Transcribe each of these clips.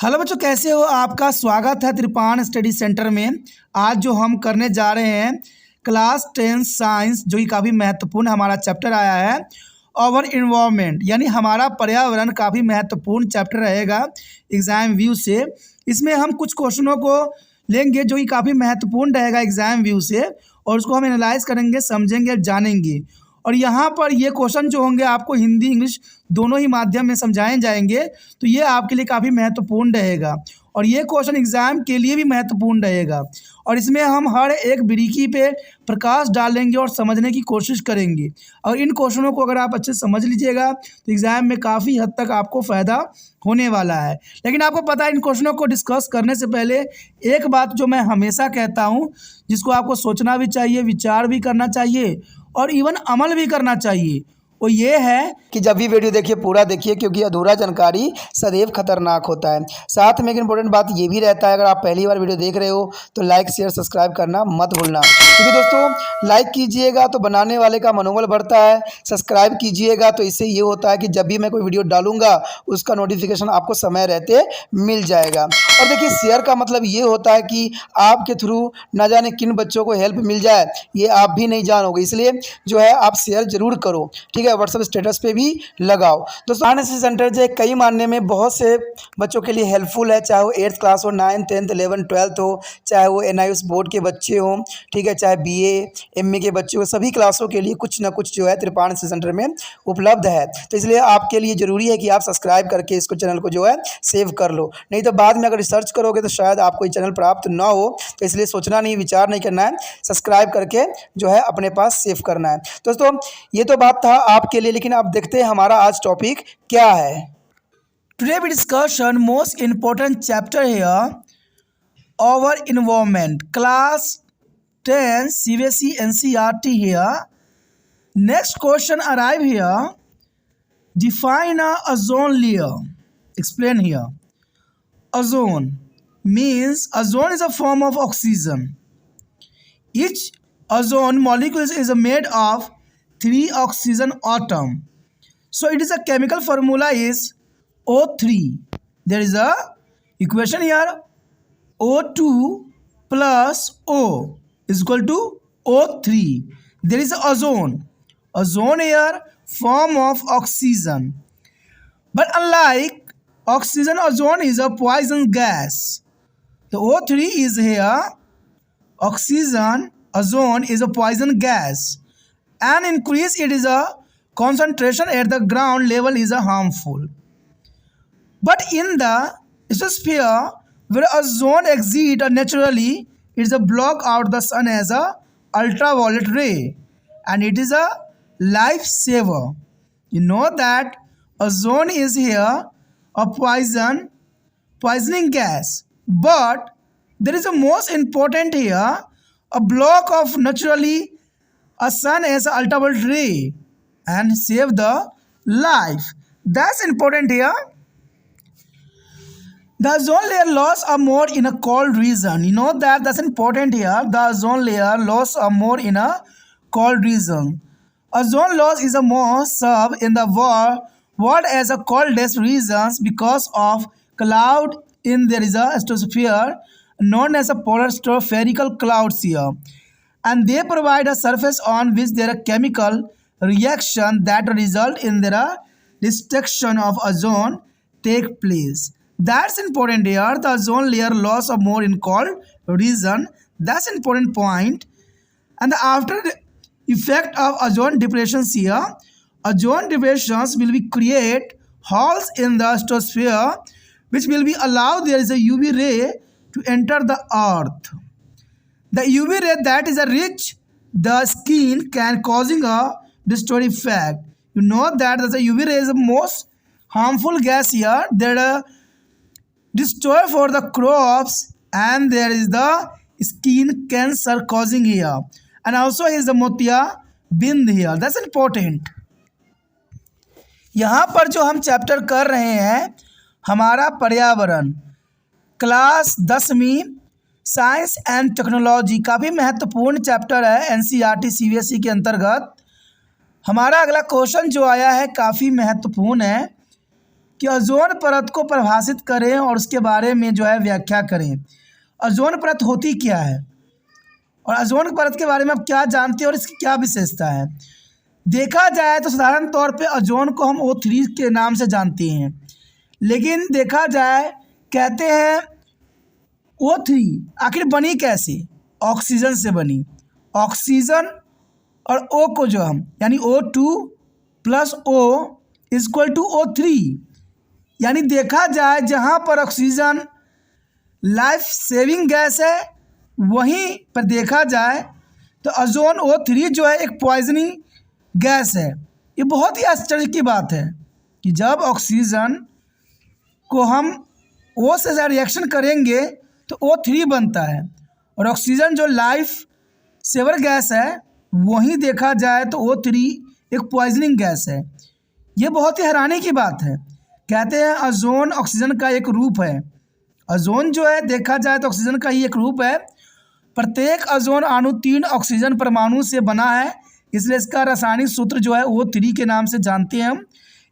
Hello बच्चों, कैसे हो? आपका स्वागत है त्रिपाण स्टडी सेंटर में। आज जो हम करने जा रहे हैं क्लास 10 साइंस, जो कि काफ़ी महत्वपूर्ण हमारा चैप्टर आया है ओवर इन्वायरमेंट, यानी हमारा पर्यावरण काफ़ी महत्वपूर्ण चैप्टर रहेगा एग्ज़ाम व्यू से। इसमें हम कुछ क्वेश्चनों को लेंगे जो कि काफ़ी महत्वपूर्ण रहेगा एग्ज़ाम व्यू से, और उसको हम एनालाइज करेंगे, समझेंगे, जानेंगे। और यहाँ पर ये क्वेश्चन जो होंगे आपको हिंदी इंग्लिश दोनों ही माध्यम में समझाए जाएंगे, तो ये आपके लिए काफ़ी महत्वपूर्ण रहेगा। और ये क्वेश्चन एग्ज़ाम के लिए भी महत्वपूर्ण रहेगा, और इसमें हम हर एक बारीकी पे प्रकाश डालेंगे और समझने की कोशिश करेंगे। और इन क्वेश्चनों को अगर आप अच्छे से समझ लीजिएगा तो एग्ज़ाम में काफ़ी हद तक आपको फ़ायदा होने वाला है। लेकिन आपको पता है, इन क्वेश्चनों को डिस्कस करने से पहले एक बात जो मैं हमेशा कहता हूँ, जिसको आपको सोचना भी चाहिए, विचार भी करना चाहिए और इवन अमल भी करना चाहिए, वो ये है कि जब भी वीडियो देखिए पूरा देखिए, क्योंकि अधूरा जानकारी सदैव खतरनाक होता है। साथ में एक इंपॉर्टेंट बात ये भी रहता है, अगर आप पहली बार वीडियो देख रहे हो तो लाइक शेयर सब्सक्राइब करना मत भूलना, क्योंकि दोस्तों लाइक कीजिएगा तो बनाने वाले का मनोबल बढ़ता है, सब्सक्राइब कीजिएगा तो इससे ये होता है कि जब भी मैं कोई वीडियो डालूंगा उसका नोटिफिकेशन आपको समय रहते मिल जाएगा। और देखिए, शेयर का मतलब ये होता है कि आपके थ्रू न जाने किन बच्चों को हेल्प मिल जाए, ये आप भी नहीं जानोगे, इसलिए जो है आप शेयर जरूर करो, ठीक है। व्हाट्सएप स्टेटस पे भी लगाओ। दोस्तों आरएनएसएस सेंटर जो है कई मानने में बहुत से बच्चों के लिए हेल्पफुल है, चाहे वो 8th क्लास हो, 9th 10th 11th 12th हो, चाहे वो एनआईएस बोर्ड के बच्चे हों, ठीक है, चाहे बीए एमए के बच्चे हो, सभी क्लासों के लिए कुछ ना कुछ जो है त्रिपाण सेंटर में उपलब्ध है। तो इसलिए आपके लिए ज़रूरी है कि आप सब्सक्राइब करके इसको चैनल को जो है सेव कर लो, नहीं तो बाद में अगर रिसर्च करोगे तो शायद आपको ये चैनल प्राप्त ना हो। तो इसलिए सोचना नहीं, विचार नहीं करना है, सब्सक्राइब करके जो है अपने पास सेव करना है। दोस्तों ये तो बात था आपके लिए, लेकिन आप देखते हैं हमारा आज टॉपिक क्या है। Today we discussion most important chapter here over environment, class 10 CBSE NCERT here. Next question arrive here. Define a ozone layer. Explain here. Ozone means ozone is a form of oxygen. Each ozone molecule is made of 3 oxygen atom. So it is a chemical formula is O3. There is a equation here. O2 plus O is equal to O3. There is a ozone. Ozone here form of oxygen. But unlike oxygen, ozone is a poison gas. The O3 is here. Oxygen, ozone is a poison gas. And increase it is a concentration at the ground level is a harmful. But in the stratosphere, where ozone exit naturally, it is a block out the sun as a ultraviolet ray, and it is a lifesaver. You know that ozone is here a poisoning gas, but there is a most important here a block of naturally a sun as a ultraviolet ray and save the life. That's important here. The ozone layer loss are more in a cold region. You know that that's important here. The ozone layer loss are more in a cold region. Ozone loss is a more sub in the world as a coldest regions because of cloud in there is a stratosphere known as a polar stratospherical clouds here, and they provide a surface on which there are chemical reaction that result in their destruction of ozone take place. That's important here. The ozone layer loss of more in cold region. That's important point. And the after effect of ozone depressions here, ozone depressions will be create holes in the stratosphere, which will be allow there is a UV ray to enter the earth. The UV ray that is a rich the skin can causing a destructive effect. You know that the UV ray is the most harmful gas here. That destroy for the crops, and there is the skin cancer causing here, and also is the मोतिया बिंद here. That's important. यहाँ पर जो हम chapter कर रहे हैं हमारा पर्यावरण, क्लास 10वीं साइंस एंड टेक्नोलॉजी, काफ़ी महत्वपूर्ण चैप्टर है NCERT CBSE के अंतर्गत। हमारा अगला क्वेश्चन जो आया है काफ़ी महत्वपूर्ण है। कि ओजोन परत को परिभाषित करें और उसके बारे में जो है व्याख्या करें। ओजोन परत होती क्या है और ओजोन परत के बारे में आप क्या जानते हैं और इसकी क्या विशेषता है। देखा जाए तो साधारण तौर पे ओजोन को हम O3 के नाम से जानते हैं, लेकिन देखा जाए कहते हैं O3 आखिर बनी कैसे? ऑक्सीजन से बनी। ऑक्सीजन और O को जो हम यानी O2 plus O equal to O3, यानी देखा जाए जहाँ पर ऑक्सीजन लाइफ सेविंग गैस है वहीं पर देखा जाए तो ओजोन O3 जो है एक पॉइजनिंग गैस है। ये बहुत ही आश्चर्य की बात है कि जब ऑक्सीजन को हम O से रिएक्शन करेंगे तो O3 बनता है और ऑक्सीजन जो लाइफ सेवर गैस है वहीं देखा जाए तो O3 एक पॉइजनिंग गैस है। ये बहुत ही हैरानी की बात है। कहते हैं ओजोन ऑक्सीजन का एक रूप है। ओजोन जो है देखा जाए तो ऑक्सीजन का ही एक रूप है। प्रत्येक ओजोन अणु 3 ऑक्सीजन परमाणु से बना है, इसलिए इसका रासायनिक सूत्र जो है O3 के नाम से जानते हैं हम,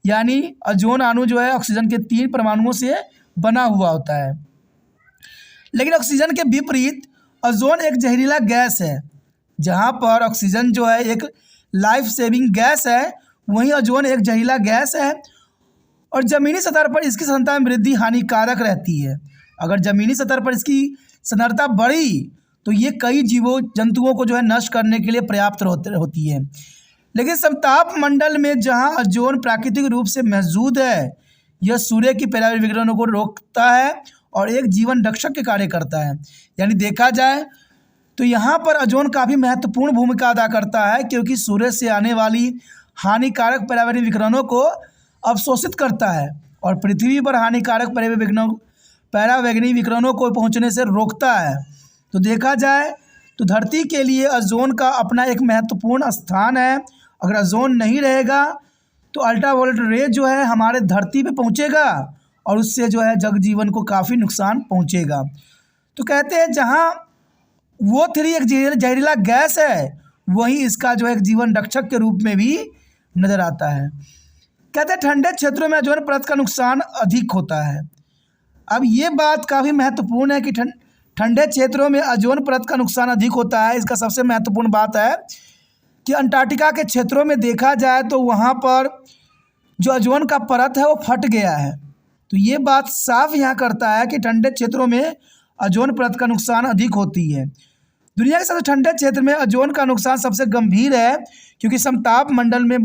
यानी ओजोन अणु जो है ऑक्सीजन के 3 परमाणुओं से बना हुआ होता है। लेकिन ऑक्सीजन के विपरीत ओजोन एक जहरीला गैस है। जहाँ पर ऑक्सीजन जो है एक लाइफ सेविंग गैस है वहीं ओजोन एक जहरीला गैस है और ज़मीनी सतह पर इसकी सांद्रता में वृद्धि हानिकारक रहती है। अगर ज़मीनी सतह पर इसकी सांद्रता बढ़ी तो ये कई जीवों जंतुओं को जो है नष्ट करने के लिए पर्याप्त होती है। लेकिन समताप मंडल में जहाँ ओजोन प्राकृतिक रूप से मौजूद है, यह सूर्य की पराबैंगनी विकिरणों को रोकता है और एक जीवन रक्षक के कार्य करता है। यानी देखा जाए तो यहाँ पर ओजोन काफ़ी महत्वपूर्ण भूमिका अदा करता है, क्योंकि सूर्य से आने वाली हानिकारक पराबैंगनी विकिरणों को अवशोषित करता है और पृथ्वी पर हानिकारक पराबैंगनी विकिरणों को पहुँचने से रोकता है। तो देखा जाए तो धरती के लिए ओजोन का अपना एक महत्वपूर्ण स्थान है। अगर ओजोन नहीं रहेगा तो अल्ट्रावायलेट रे जो है हमारे धरती पे पहुँचेगा और उससे जो है जगजीवन को काफ़ी नुकसान पहुँचेगा। तो कहते हैं जहाँ O3 एक जहरीला गैस है वहीं इसका जो है एक जीवन रक्षक के रूप में भी नज़र आता है। कहते हैं ठंडे क्षेत्रों में ओजोन परत का नुकसान अधिक होता है। अब ये बात काफ़ी महत्वपूर्ण है कि ठंडे क्षेत्रों में ओजोन परत का नुकसान अधिक होता है। इसका सबसे महत्वपूर्ण बात है कि अंटार्कटिका के क्षेत्रों में देखा जाए तो वहाँ पर जो ओजोन का परत है वो फट गया है। तो ये बात साफ यहाँ करता है कि ठंडे क्षेत्रों में ओजोन परत का नुकसान अधिक होती है। दुनिया के सबसे ठंडे क्षेत्र में ओजोन का नुकसान सबसे गंभीर है, क्योंकि समताप मंडल में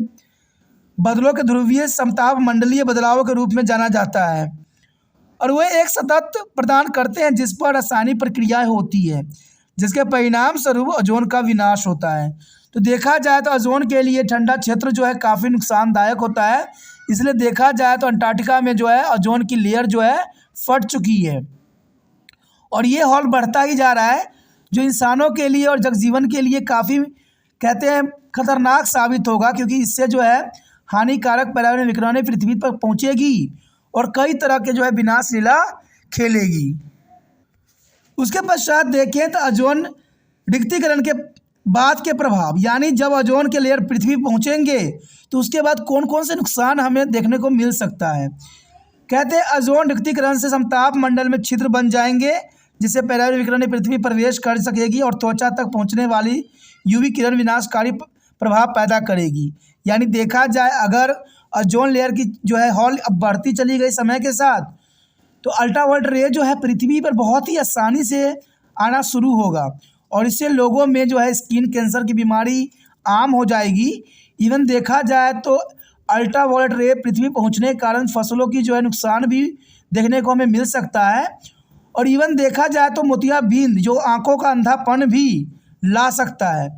बदलों के ध्रुवीय समताप मंडलीय बदलावों के रूप में जाना जाता है और वे एक सतत प्रदान करते हैं जिस पर रासायनिक प्रक्रियाएं होती है, जिसके परिणाम स्वरूप ओजोन का विनाश होता है। तो देखा जाए तो ओजोन के लिए ठंडा क्षेत्र जो है काफ़ी नुकसानदायक होता है। इसलिए देखा जाए तो अंटार्कटिका में जो है ओजोन की लेयर जो है फट चुकी है और ये हॉल बढ़ता ही जा रहा है, जो इंसानों के लिए और जगजीवन के लिए काफ़ी कहते हैं खतरनाक साबित होगा, क्योंकि इससे जो है हानिकारक पराबैंगनी विकिरणें पृथ्वी पर पहुँचेगी और कई तरह के जो है विनाश लीला खेलेगी। उसके पश्चात देखें तो ओजोन रिक्तीकरण के बाद के प्रभाव, यानी जब ओजोन के लेयर पृथ्वी पहुँचेंगे तो उसके बाद कौन कौन से नुकसान हमें देखने को मिल सकता है। कहते हैं ओजोन रिक्तीकरण से समताप मंडल में छिद्र बन जाएंगे, जिससे पराबैंगनी विकिरणें पृथ्वी प्रवेश कर सकेगी और त्वचा तक पहुंचने वाली यूवी किरण विनाशकारी प्रभाव पैदा करेगी। यानी देखा जाए अगर ओजोन लेयर की जो है हॉल अब बढ़ती चली गई समय के साथ, तो अल्ट्रावायलेट रे जो है पृथ्वी पर बहुत ही आसानी से आना शुरू होगा और इससे लोगों में जो है स्किन कैंसर की बीमारी आम हो जाएगी। इवन देखा जाए तो अल्ट्रावायलेट रे पृथ्वी पहुंचने के कारण फसलों की जो है नुकसान भी देखने को हमें मिल सकता है और इवन देखा जाए तो मोतियाबिंद जो आंखों का अंधापन भी ला सकता है।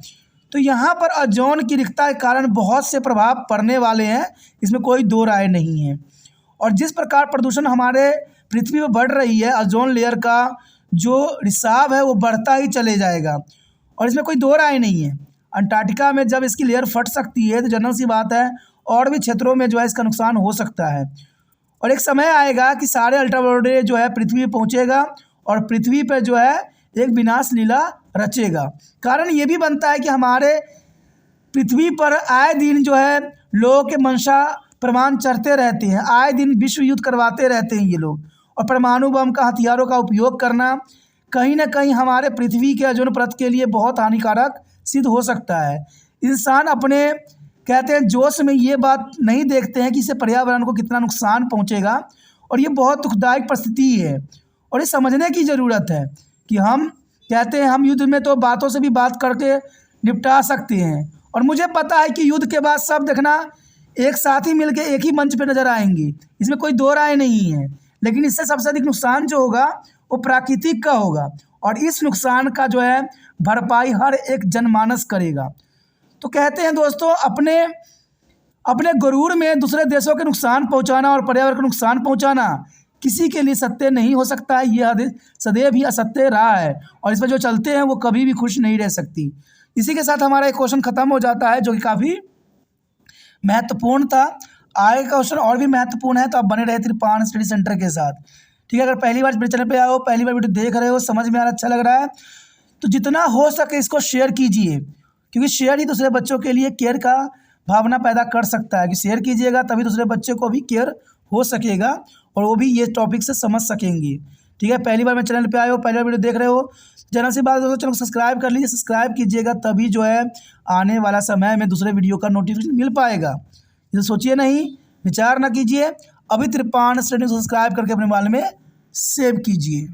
तो यहाँ पर ओजोन की रिक्तता के कारण बहुत से प्रभाव पड़ने वाले हैं, इसमें कोई दो राय नहीं है। और जिस प्रकार प्रदूषण हमारे पृथ्वी पर बढ़ रही है, ओजोन लेयर का जो रिसाव है वो बढ़ता ही चले जाएगा और इसमें कोई दो राय नहीं है। अंटार्कटिका में जब इसकी लेयर फट सकती है तो जनरल सी बात है और भी क्षेत्रों में जो है इसका नुकसान हो सकता है और एक समय आएगा कि सारे अल्ट्रावायलेट रे जो है पृथ्वी पर पहुँचेगा और पृथ्वी पर जो है एक विनाश लीला रचेगा। कारण ये भी बनता है कि हमारे पृथ्वी पर आए दिन जो है लोगों के मंशा प्रमाण चढ़ते रहते हैं, आए दिन विश्व युद्ध करवाते रहते हैं ये लोग। और परमाणु बम का हथियारों का उपयोग करना कहीं ना कहीं हमारे पृथ्वी के ओजोन परत के लिए बहुत हानिकारक सिद्ध हो सकता है। इंसान अपने कहते हैं जोश में ये बात नहीं देखते हैं कि इससे पर्यावरण को कितना नुकसान पहुंचेगा, और ये बहुत दुखदायक परिस्थिति है। और ये समझने की ज़रूरत है कि हम कहते हैं हम युद्ध में तो बातों से भी बात करके निपटा सकते हैं, और मुझे पता है कि युद्ध के बाद सब देखना एक साथ ही मिलके एक ही मंच पे नज़र आएंगे, इसमें कोई दो राय नहीं है। लेकिन इससे सबसे अधिक नुकसान जो होगा वो प्राकृतिक का होगा, और इस नुकसान का जो है भरपाई हर एक जनमानस करेगा। तो कहते हैं दोस्तों, अपने गुरूर में दूसरे देशों के नुकसान पहुंचाना और पर्यावरण को नुकसान पहुंचाना किसी के लिए सत्य नहीं हो सकता है। यह सदैव ही असत्य रहा है, और इस पर जो चलते हैं वो कभी भी खुश नहीं रह सकती। इसी के साथ हमारा एक क्वेश्चन खत्म हो जाता है, जो कि काफ़ी महत्वपूर्ण था। आगे का क्वेश्चन और भी महत्वपूर्ण है, तो आप बने रहे त्रिपाण स्टडी सेंटर के साथ। ठीक है, अगर पहली बार मेरे चैनल पे आए हो, पहली बार वीडियो देख रहे हो, समझ में आ रहा, अच्छा लग रहा है, तो जितना हो सके इसको शेयर कीजिए, क्योंकि शेयर ही दूसरे बच्चों के लिए केयर का भावना पैदा कर सकता है। कि शेयर कीजिएगा तभी दूसरे बच्चे को भी केयर हो सकेगा, और वो भी ये टॉपिक से समझ सकेंगे। ठीक है, पहली बार मेरे चैनल पे आए हो, पहली बार वीडियो देख रहे हो, चैनल से बात दोस्तों, चैनल को सब्सक्राइब कर लीजिए। सब्सक्राइब कीजिएगा तभी जो है आने वाला समय में दूसरे वीडियो का नोटिफिकेशन मिल पाएगा। इसे सोचिए नहीं, विचार ना कीजिए, अभी त्रिपाण स्टडी को सब्सक्राइब करके अपने मोबाइल में सेव कीजिए।